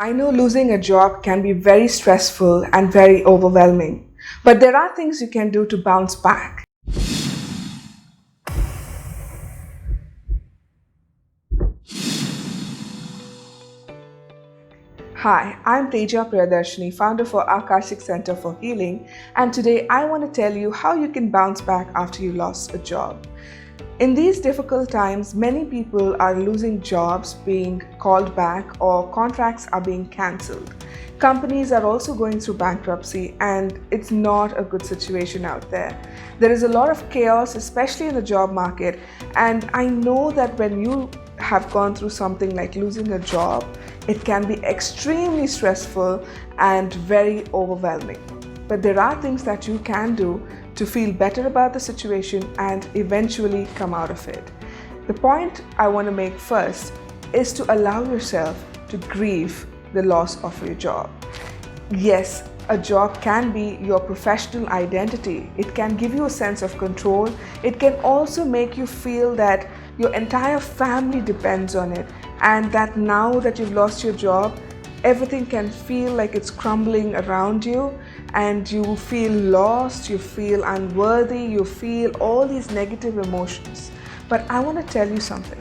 I know losing a job can be very stressful and very overwhelming, but there are things you can do to bounce back. Hi, I'm Teja Priyadarshini, founder for Akashic Center for Healing, and today I want to tell you how you can bounce back after you lost a job. In these difficult times, many people are losing jobs, being called back, or contracts are being cancelled. Companies are also going through bankruptcy, and it's not a good situation out there. There is a lot of chaos, especially in the job market, and I know that when you have gone through something like losing a job, it can be extremely stressful and very overwhelming. But there are things that you can do to feel better about the situation and eventually come out of it. The point I want to make first is to allow yourself to grieve the loss of your job. Yes, a job can be your professional identity. It can give you a sense of control. It can also make you feel that your entire family depends on it, and that now that you've lost your job, everything can feel like it's crumbling around you, and you feel lost, you feel unworthy, you feel all these negative emotions. But I want to tell you something.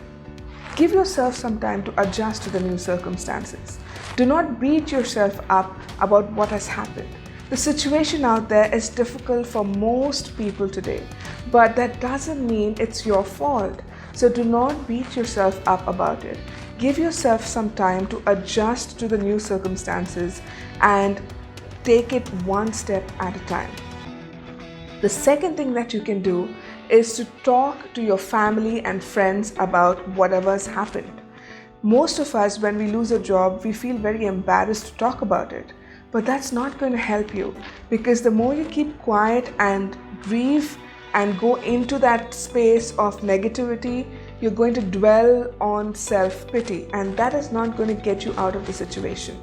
Give yourself some time to adjust to the new circumstances. Do not beat yourself up about what has happened. The situation out there is difficult for most people today, but that doesn't mean it's your fault. So do not beat yourself up about it. Give yourself some time to adjust to the new circumstances and take it one step at a time. The second thing that you can do is to talk to your family and friends about whatever's happened. Most of us, when we lose a job, we feel very embarrassed to talk about it. But that's not going to help you, because the more you keep quiet and grieve and go into that space of negativity, you're going to dwell on self-pity, and that is not going to get you out of the situation.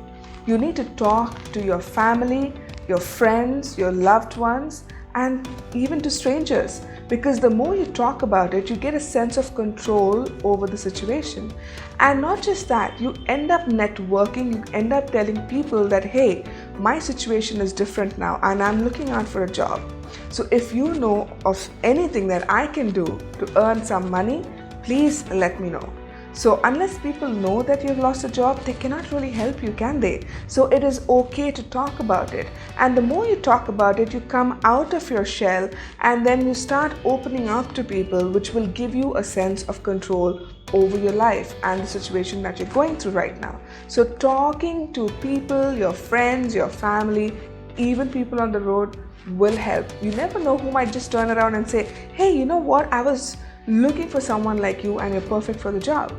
You need to talk to your family, your friends, your loved ones, and even to strangers, because the more you talk about it, you get a sense of control over the situation. And not just that, you end up networking, you end up telling people that, hey, my situation is different now and I'm looking out for a job. So if you know of anything that I can do to earn some money, please let me know. So unless people know that you've lost a job, they cannot really help you, can they? So it is okay to talk about it. And the more you talk about it, you come out of your shell, and then you start opening up to people, which will give you a sense of control over your life and the situation that you're going through right now. So talking to people, your friends, your family, even people on the road will help. You never know who might just turn around and say, hey, you know what? I was looking for someone like you and you're perfect for the job.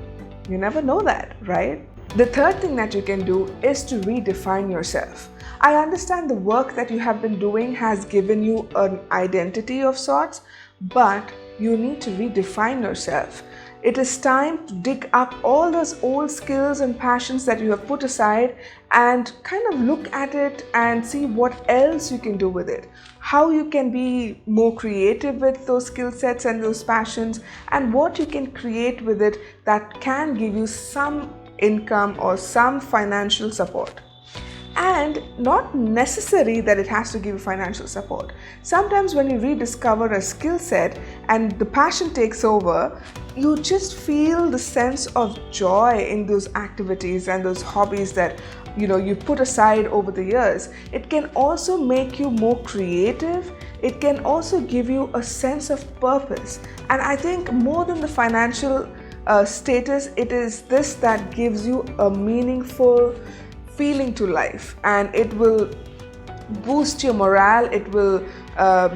You never know that, right? The third thing that you can do is to redefine yourself. I understand the work that you have been doing has given you an identity of sorts, but you need to redefine yourself. It is time to dig up all those old skills and passions that you have put aside and kind of look at it and see what else you can do with it. How you can be more creative with those skill sets and those passions, and what you can create with it that can give you some income or some financial support. And not necessary that it has to give you financial support. Sometimes when you rediscover a skill set and the passion takes over, you just feel the sense of joy in those activities and those hobbies that you put aside over the years. It can also make you more creative. It can also give you a sense of purpose. And I think more than the financial status, it is this that gives you a meaningful feeling to life, and it will boost your morale, it will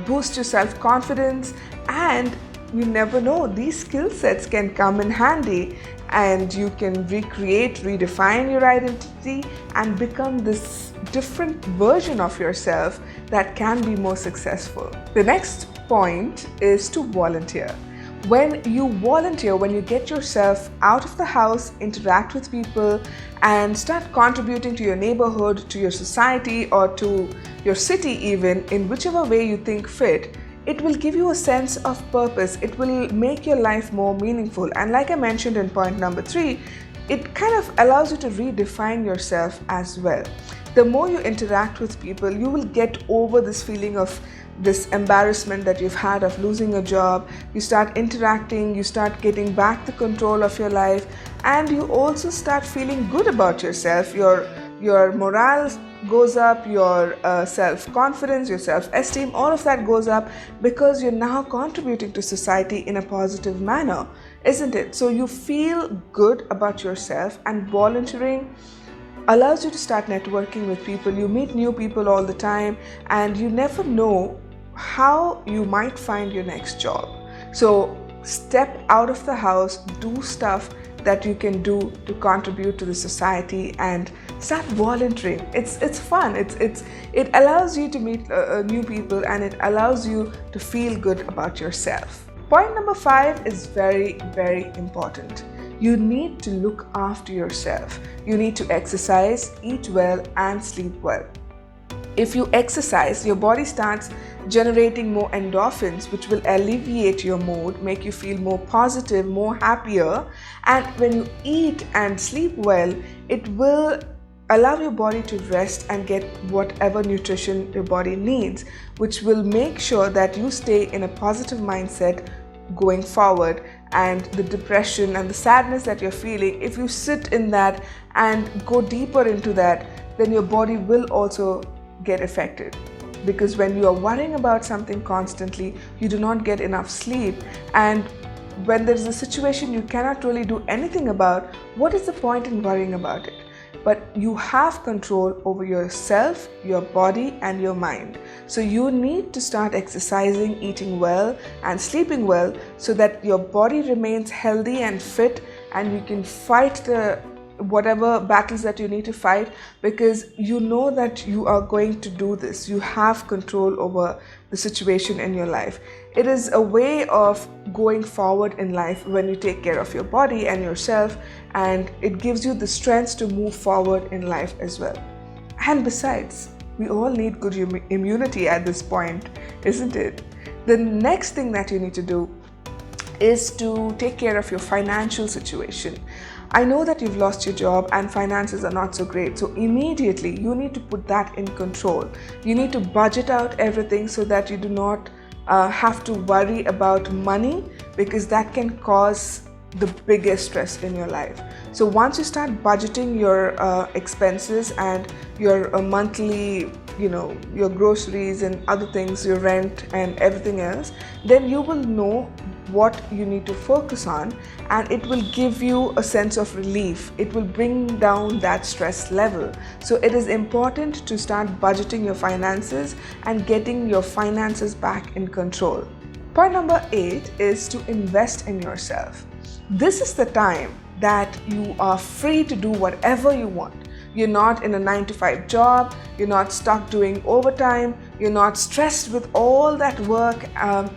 boost your self-confidence, and you never know, these skill sets can come in handy and you can recreate, redefine your identity and become this different version of yourself that can be more successful. The next point is to volunteer. When you volunteer, when you get yourself out of the house, interact with people, and start contributing to your neighborhood, to your society, or to your city even, in whichever way you think fit, it will give you a sense of purpose. It will make your life more meaningful. And like I mentioned in point number 3, it kind of allows you to redefine yourself as well. The more you interact with people, you will get over this feeling of this embarrassment that you've had of losing a job. You start interacting, you start getting back the control of your life, and you also start feeling good about yourself. Your morale goes up, your self-confidence, your self-esteem, all of that goes up because you're now contributing to society in a positive manner, isn't it? So you feel good about yourself, and volunteering allows you to start networking with people. You meet new people all the time, and you never know how you might find your next job. So step out of the house, do stuff that you can do to contribute to the society, and start volunteering. It's fun. It allows you to meet new people, and it allows you to feel good about yourself. Point number 5 is very, very important. You need to look after yourself. You need to exercise, eat well, and sleep well. If you exercise, your body starts generating more endorphins, which will alleviate your mood, make you feel more positive, more happier. And when you eat and sleep well, it will allow your body to rest and get whatever nutrition your body needs, which will make sure that you stay in a positive mindset going forward. And the depression and the sadness that you're feeling, if you sit in that and go deeper into that, then your body will also get affected. Because when you are worrying about something constantly, you do not get enough sleep, and when there is a situation you cannot really do anything about, what is the point in worrying about it? But you have control over yourself, your body, and your mind. So you need to start exercising, eating well, and sleeping well, so that your body remains healthy and fit, and you can fight the whatever battles that you need to fight, because you know that you are going to do this. You have control over the situation in your life. It is a way of going forward in life when you take care of your body and yourself, and it gives you the strength to move forward in life as well. And besides, we all need good immunity at this point, isn't it? The next thing that you need to do is to take care of your financial situation. I know that you've lost your job and finances are not so great, so immediately you need to put that in control. You need to budget out everything so that you do not have to worry about money, because that can cause the biggest stress in your life. So once you start budgeting your expenses and your monthly, your groceries and other things, your rent and everything else, then you will know what you need to focus on, and it will give you a sense of relief. It will bring down that stress level. So it is important to start budgeting your finances and getting your finances back in control. Point number 8 is to invest in yourself. This is the time that you are free to do whatever you want. You're not in a 9-to-5 job, you're not stuck doing overtime, you're not stressed with all that work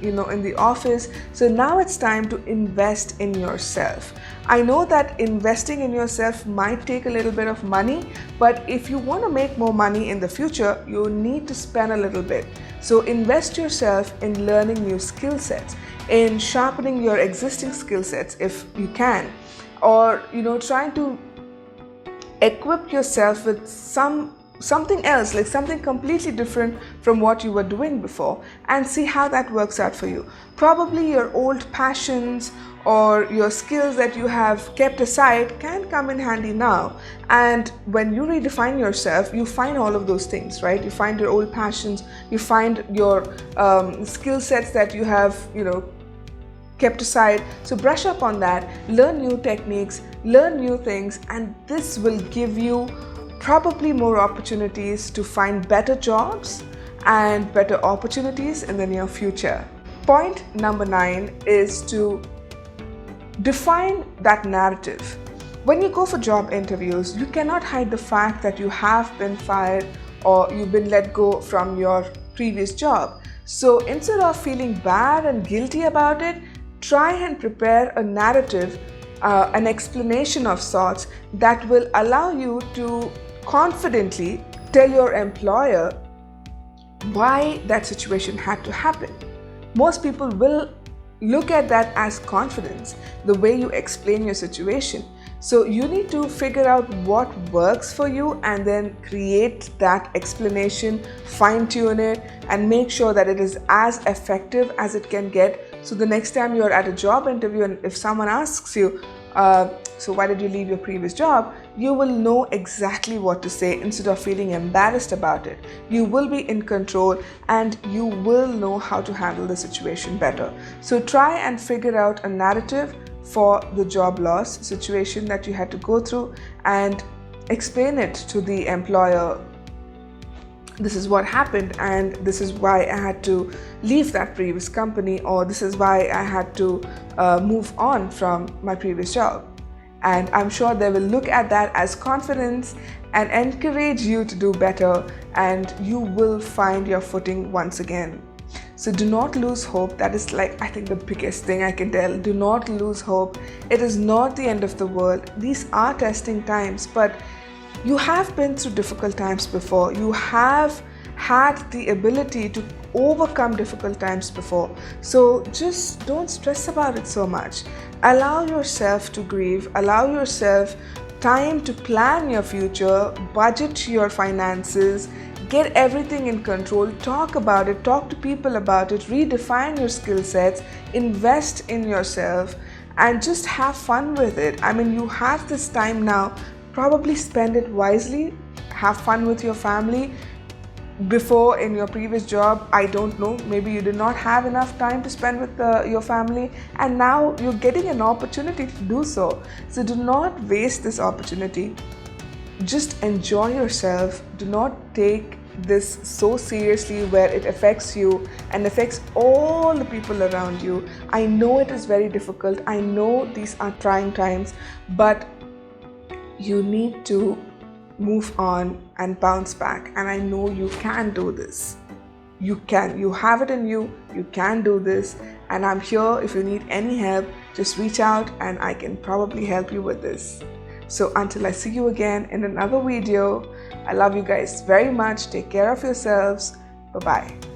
in the office. So now it's time to invest in yourself. I know that investing in yourself might take a little bit of money, but if you want to make more money in the future, you need to spend a little bit. So invest yourself in learning new skill sets, in sharpening your existing skill sets if you can, or trying to equip yourself with something else, like something completely different from what you were doing before, and see how that works out for you. Probably your old passions or your skills that you have kept aside can come in handy now. And when you redefine yourself, you find all of those things, right? You find your old passions, you find your skill sets that you have, kept aside. So brush up on that, learn new techniques, learn new things, and this will give you probably more opportunities to find better jobs and better opportunities in the near future. Point number 9 is to define that narrative. When you go for job interviews, you cannot hide the fact that you have been fired or you've been let go from your previous job. So instead of feeling bad and guilty about it, try and prepare a narrative, an explanation of sorts that will allow you to confidently tell your employer why that situation had to happen. Most people will look at that as confidence, the way you explain your situation. So you need to figure out what works for you and then create that explanation, fine tune it, and make sure that it is as effective as it can get. So the next time you're at a job interview and if someone asks you, so why did you leave your previous job, you will know exactly what to say instead of feeling embarrassed about it. You will be in control and you will know how to handle the situation better. So try and figure out a narrative for the job loss situation that you had to go through and explain it to the employer. This is what happened and this is why I had to leave that previous company, or this is why I had to move on from my previous job. And I'm sure they will look at that as confidence and encourage you to do better, and you will find your footing once again. So do not lose hope. That is, like, I think the biggest thing I can tell. Do not lose hope. It is not the end of the world. These are testing times, but you have been through difficult times before. You have had the ability to overcome difficult times before. So just don't stress about it so much. Allow yourself to grieve. Allow yourself time to plan your future, budget your finances, get everything in control, talk about it, talk to people about it, redefine your skill sets, invest in yourself, and just have fun with it. I mean, you have this time now. Probably spend it wisely, have fun with your family. Before, in your previous job, I don't know, maybe you did not have enough time to spend with your family, and now you're getting an opportunity to do so. So do not waste this opportunity. Just enjoy yourself. Do not take this so seriously where it affects you and affects all the people around you. I know it is very difficult. I know these are trying times, but you need to move on and bounce back. And I know you can do this. You can. You have it in you. You can do this. And I'm here. If you need any help, just reach out and I can probably help you with this. So until I see you again in another video, I love you guys very much. Take care of yourselves. Bye-bye.